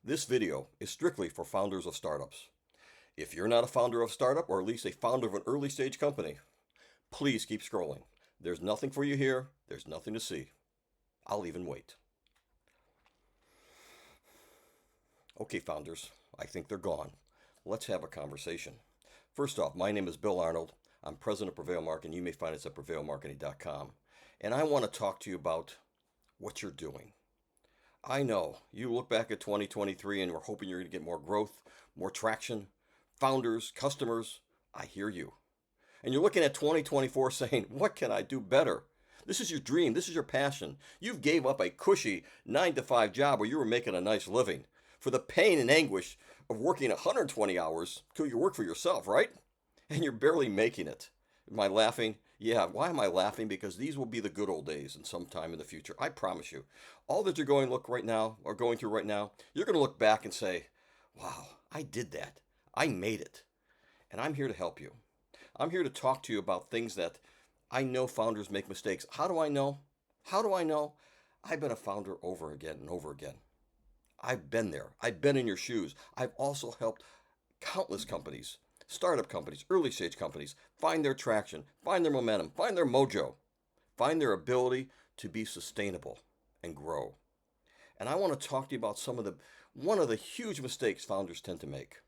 This video is strictly for founders of startups. If you're not a founder of a startup or at least a founder of an early stage company, please keep scrolling. There's nothing for you here. There's nothing to see. I'll even wait. Okay, founders, I think they're gone. Let's have a conversation. First off, my name is Bill Arnold. I'm president of Prevail Marketing. You may find us at prevailmarketing.com. And I want to talk to you about what you're doing. I know you look back at 2023 and we're hoping you're going to get more growth, more traction, founders, customers. I hear you. And you're looking at 2024 saying, what can I do better? This is your dream. This is your passion. You've gave up a cushy 9 to 5 job where you were making a nice living for the pain and anguish of working 120 hours till you work for yourself, right? And you're barely making it. Am I laughing? Yeah, why am I laughing? Because these will be the good old days and sometime in the future. I promise you. All that you're going to look right now or going through right now, you're going to look back and say, wow, I did that. I made it. And I'm here to help you. I'm here to talk to you about things that I know founders make mistakes. How do I know? How do I know? I've been a founder over again and over again. I've been there. I've been in your shoes. I've also helped countless companies, startup companies, early stage companies, find their traction, find their momentum, find their mojo, find their ability to be sustainable and grow. And I want to talk to you about one of the huge mistakes founders tend to make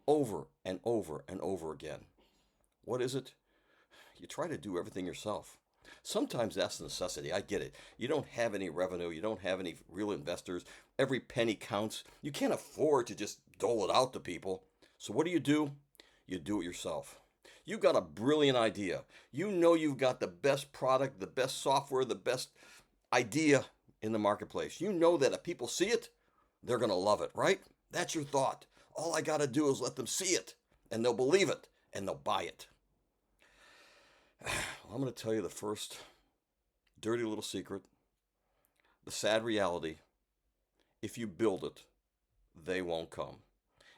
over and over and over again. What is it? You try to do everything yourself. Sometimes that's a necessity. I get it. You don't have any revenue. You don't have any real investors. Every penny counts. You can't afford to just dole it out to people. So what do? You do it yourself. You got a brilliant idea. You know you've got the best product, the best software, the best idea in the marketplace. You know that if people see it, they're going to love it, right? That's your thought. All I got to do is let them see it, and they'll believe it, and they'll buy it. I'm going to tell you the first dirty little secret, the sad reality. If you build it, they won't come.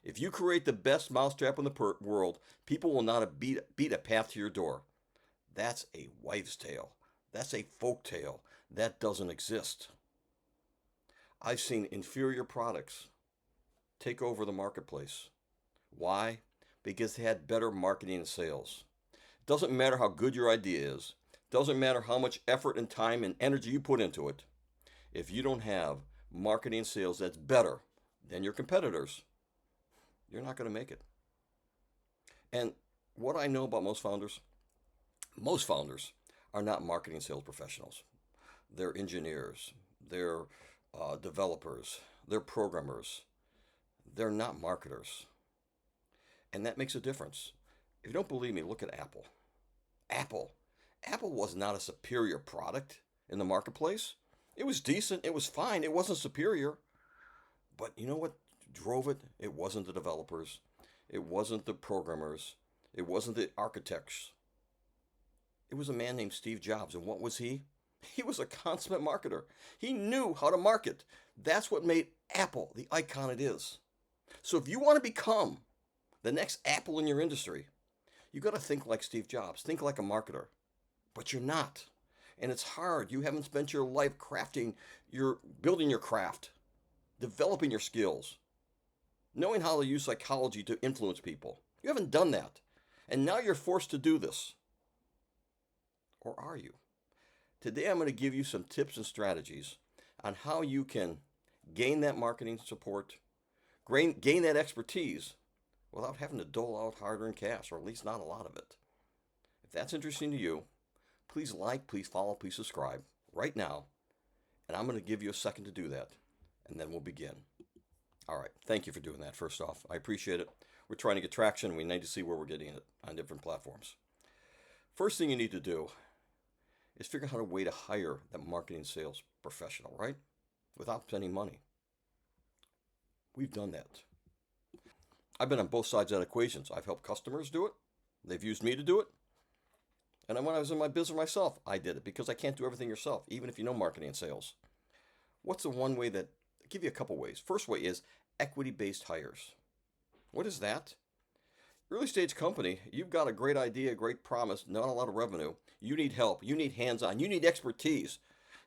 If you create the best mousetrap in the world, people will not beat a path to your door. That's a wives' tale. That's a folk tale. That doesn't exist. I've seen inferior products take over the marketplace. Why? Because they had better marketing and sales. Doesn't matter how good your idea is. Doesn't matter how much effort and time and energy you put into it. If you don't have marketing and sales that's better than your competitors, you're not going to make it. And what I know about most founders are not marketing and sales professionals. They're engineers. They're developers. They're programmers. They're not marketers. And that makes a difference. If you don't believe me, look at Apple. Apple was not a superior product in the marketplace. It was decent. It was fine. It wasn't superior. But you know what drove it? It wasn't the developers. It wasn't the programmers. It wasn't the architects. It was a man named Steve Jobs. And what was he? He was a consummate marketer. He knew how to market. That's what made Apple the icon it is. So if you want to become the next Apple in your industry, you got to think like Steve Jobs. Think like a marketer. But you're not. And it's hard. You haven't spent your life building your craft, developing your skills, knowing how to use psychology to influence people. You haven't done that. And now you're forced to do this. Or are you? Today I'm going to give you some tips and strategies on how you can gain that marketing support, gain that expertise without having to dole out hard-earned cash, or at least not a lot of it. If that's interesting to you, please like, please follow, please subscribe right now. And I'm going to give you a second to do that, and then we'll begin. All right, thank you for doing that, first off. I appreciate it. We're trying to get traction. We need to see where we're getting it on different platforms. First thing you need to do is figure out a way to hire that marketing sales professional, right? Without spending money. We've done that. I've been on both sides of that equation. So I've helped customers do it. They've used me to do it. And when I was in my business myself, I did it because I can't do everything yourself, even if you know marketing and sales. What's the one way that, I'll give you a couple ways. First way is equity-based hires. What is that? Early stage company, you've got a great idea, great promise, not a lot of revenue. You need help. You need hands-on. You need expertise.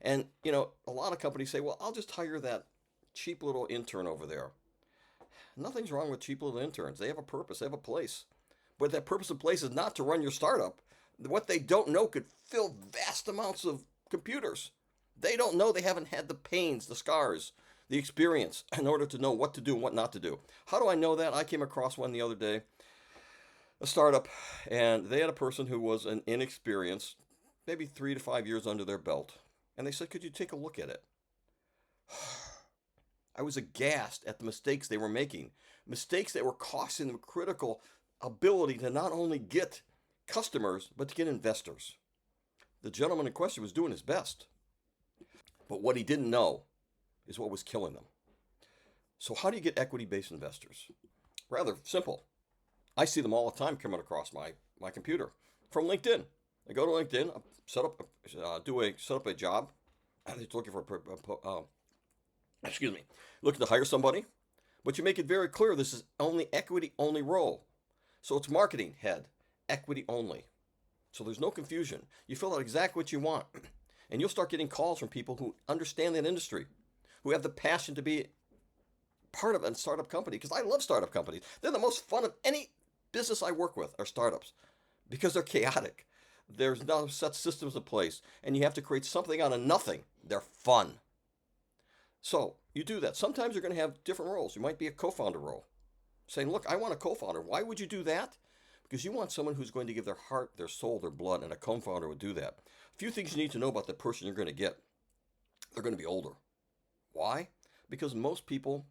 And, a lot of companies say, well, I'll just hire that cheap little intern over there. Nothing's wrong with cheap little interns. They have a purpose, they have a place. But that purpose and place is not to run your startup. What they don't know could fill vast amounts of computers. They don't know, they haven't had the pains, the scars, the experience in order to know what to do and what not to do. How do I know that? I came across one the other day, a startup, and they had a person who was an inexperienced, maybe 3 to 5 years under their belt. And they said, could you take a look at it? I was aghast at the mistakes they were making. Mistakes that were costing them critical ability to not only get customers, but to get investors. The gentleman in question was doing his best. But what he didn't know is what was killing them. So how do you get equity-based investors? Rather simple. I see them all the time coming across my computer from LinkedIn. I go to LinkedIn, set up a job. It's looking for looking to hire somebody, but you make it very clear this is only equity only role. So it's marketing head, equity only. So there's no confusion. You fill out exactly what you want, and you'll start getting calls from people who understand that industry, who have the passion to be part of a startup company. Because I love startup companies. They're the most fun of any business I work with are startups because they're chaotic. There's no set systems in place, and you have to create something out of nothing. They're fun. So you do that. Sometimes you're going to have different roles. You might be a co-founder role, saying, look, I want a co-founder. Why would you do that? Because you want someone who's going to give their heart, their soul, their blood, and a co-founder would do that. A few things you need to know about the person you're going to get. They're going to be older. Why? Because most people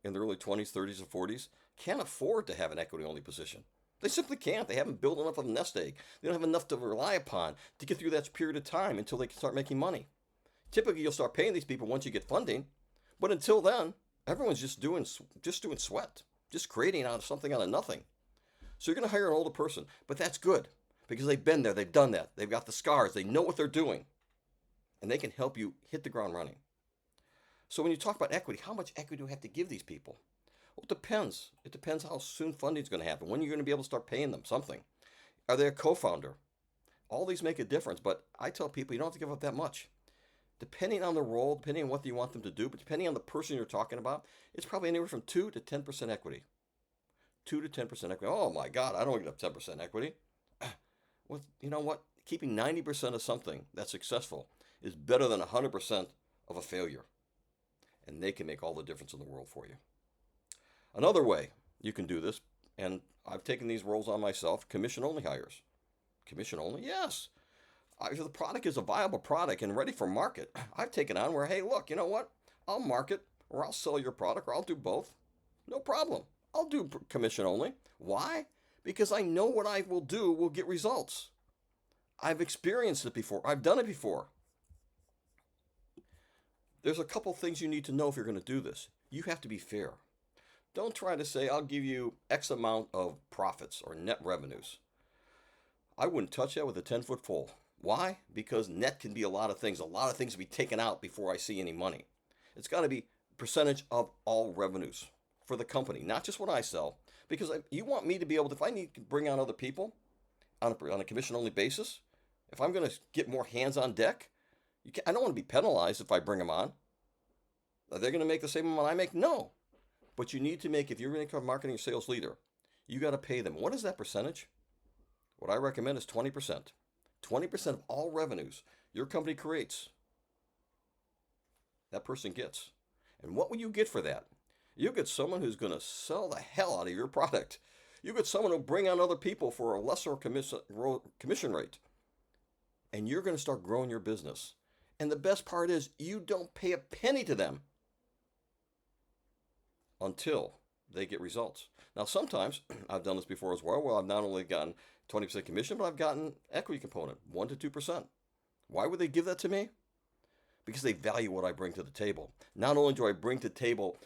in their early 20s, 30s, and 40s can't afford to have an equity-only position. They simply can't. They haven't built enough of a nest egg. They don't have enough to rely upon to get through that period of time until they can start making money. Typically, you'll start paying these people once you get funding, but until then, everyone's just doing sweat, just creating something out of nothing. So you're going to hire an older person, but that's good because they've been there, they've done that, they've got the scars, they know what they're doing, and they can help you hit the ground running. So when you talk about equity, how much equity do we have to give these people? Well, it depends. It depends how soon funding is going to happen, when you're going to be able to start paying them something. Are they a co-founder? All these make a difference, but I tell people you don't have to give up that much. Depending on the role, depending on what you want them to do, but depending on the person you're talking about, it's probably anywhere from 2 to 10% equity. 2 to 10% equity. Oh my God, I don't want to get up 10% equity. Well, you know what? Keeping 90% of something that's successful is better than 100% of a failure. And they can make all the difference in the world for you. Another way you can do this, and I've taken these roles on myself, commission-only hires. Commission-only? Yes. If the product is a viable product and ready for market, I've taken on where, hey, look, you know what? I'll market or I'll sell your product or I'll do both. No problem. I'll do commission only. Why? Because I know what I will do will get results. I've experienced it before. I've done it before. There's a couple things you need to know if you're going to do this. You have to be fair. Don't try to say, I'll give you X amount of profits or net revenues. I wouldn't touch that with a 10-foot pole. Why? Because net can be a lot of things. A lot of things to be taken out before I see any money. It's got to be percentage of all revenues for the company, not just what I sell. Because you want me to be able to, if I need to bring on other people on a commission-only basis, if I'm going to get more hands on deck, I don't want to be penalized if I bring them on. Are they going to make the same amount I make? No. But you need to make, if you're going to become a marketing or sales leader, you got to pay them. What is that percentage? What I recommend is 20%. 20% of all revenues your company creates, that person gets. And what will you get for that? You get someone who's going to sell the hell out of your product. You get someone who'll bring on other people for a lesser commission rate. And you're going to start growing your business. And the best part is you don't pay a penny to them until they get results. Now, sometimes I've done this before as well, where I've not only gotten 20% commission, but I've gotten equity component, 1 to 2%. Why would they give that to me? Because they value what I bring to the table. Not only do I bring to the table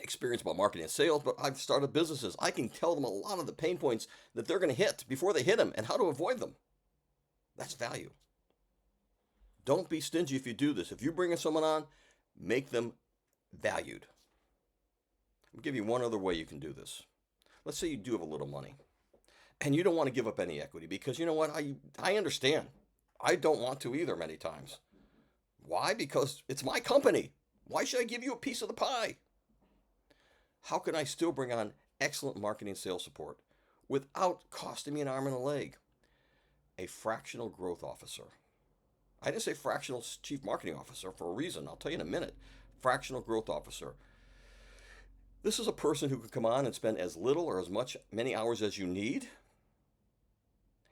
experience about marketing and sales, but I've started businesses. I can tell them a lot of the pain points that they're going to hit before they hit them and how to avoid them. That's value. Don't be stingy if you do this. If you're bringing someone on, make them valued. I'll give you one other way you can do this. Let's say you do have a little money and you don't want to give up any equity because you know what? I understand. I don't want to either many times. Why? Because it's my company. Why should I give you a piece of the pie? How can I still bring on excellent marketing and sales support without costing me an arm and a leg? A fractional growth officer. I didn't say fractional chief marketing officer for a reason. I'll tell you in a minute. Fractional growth officer. This is a person who can come on and spend as little or as many hours as you need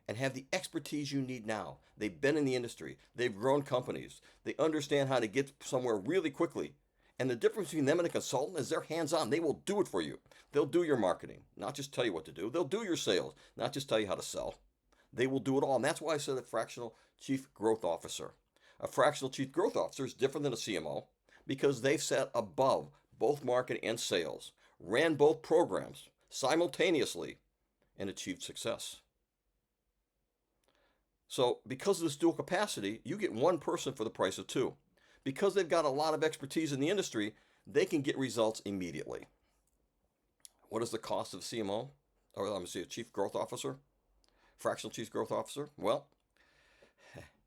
and have the expertise you need now. They've been in the industry. They've grown companies. They understand how to get somewhere really quickly. And the difference between them and a consultant is they're hands-on. They will do it for you. They'll do your marketing, not just tell you what to do. They'll do your sales, not just tell you how to sell. They will do it all. And that's why I said a fractional chief growth officer. A fractional chief growth officer is different than a CMO because they've sat above both marketing and sales, ran both programs simultaneously, and achieved success. So because of this dual capacity, you get one person for the price of two. Because they've got a lot of expertise in the industry, they can get results immediately. What is the cost of a CMO? Or let me see, a chief growth officer? Fractional chief growth officer? Well,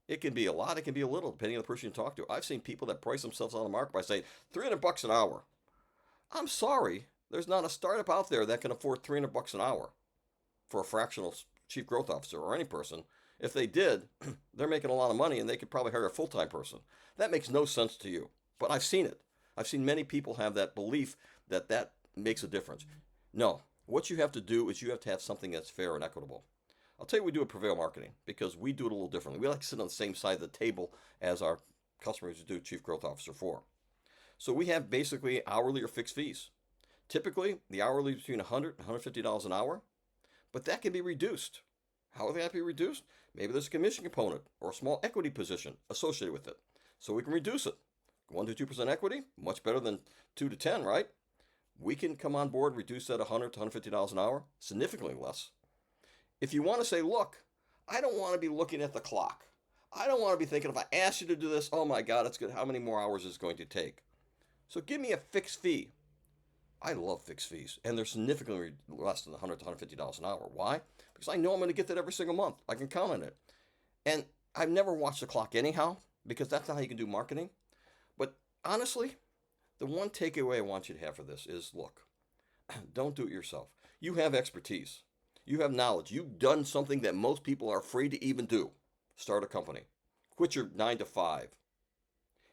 it can be a lot, it can be a little, depending on the person you talk to. I've seen people that price themselves on the market by saying $300 an hour. I'm sorry, there's not a startup out there that can afford $300 an hour for a fractional chief growth officer or any person. If they did, they're making a lot of money and they could probably hire a full-time person. That makes no sense to you, but I've seen it. I've seen many people have that belief that that makes a difference. No, what you have to do is you have to have something that's fair and equitable. I'll tell you what we do at Prevail Marketing because we do it a little differently. We like to sit on the same side of the table as our customers do Chief Growth Officer for. So we have basically hourly or fixed fees. Typically, the hourly is between $100 and $150 an hour, but that can be reduced. How will that be reduced? Maybe there's a commission component or a small equity position associated with it. So we can reduce it. 1 to 2% equity, much better than 2 to 10, right? We can come on board, reduce that $100 to $150 an hour, significantly less. If you want to say, look, I don't want to be looking at the clock. I don't want to be thinking, if I ask you to do this, oh my God, it's good. How many more hours is it going to take? So give me a fixed fee. I love fixed fees, and they're significantly less than $100 to $150 an hour. Why? Because I know I'm going to get that every single month. I can count on it. And I've never watched the clock anyhow, because that's not how you can do marketing. But honestly, the one takeaway I want you to have for this is, look, don't do it yourself. You have expertise. You have knowledge. You've done something that most people are afraid to even do. Start a company. Quit your 9 to 5.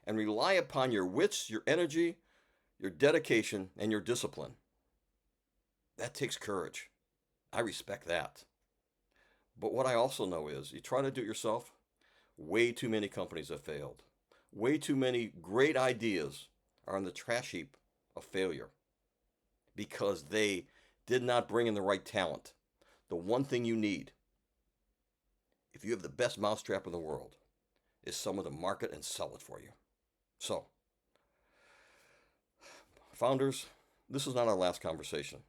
And rely upon your wits, your energy, your dedication, and your discipline. That takes courage. I respect that. But what I also know is, you try to do it yourself, way too many companies have failed. Way too many great ideas are in the trash heap of failure because they did not bring in the right talent. The one thing you need, if you have the best mousetrap in the world, is someone to market and sell it for you. So, founders, this is not our last conversation.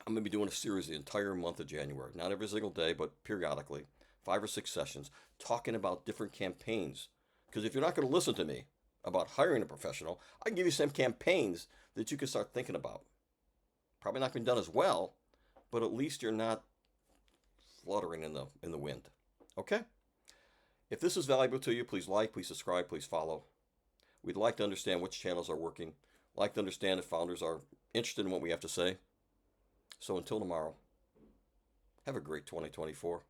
I'm going to be doing a series the entire month of January. Not every single day, but periodically. 5 or 6 sessions talking about different campaigns. Because if you're not going to listen to me about hiring a professional, I can give you some campaigns that you can start thinking about. Probably not going to be done as well, but at least you're not fluttering in the wind. Okay? If this is valuable to you, please like, please subscribe, please follow. We'd like to understand which channels are working. Like to understand if founders are interested in what we have to say. So until tomorrow, have a great 2024.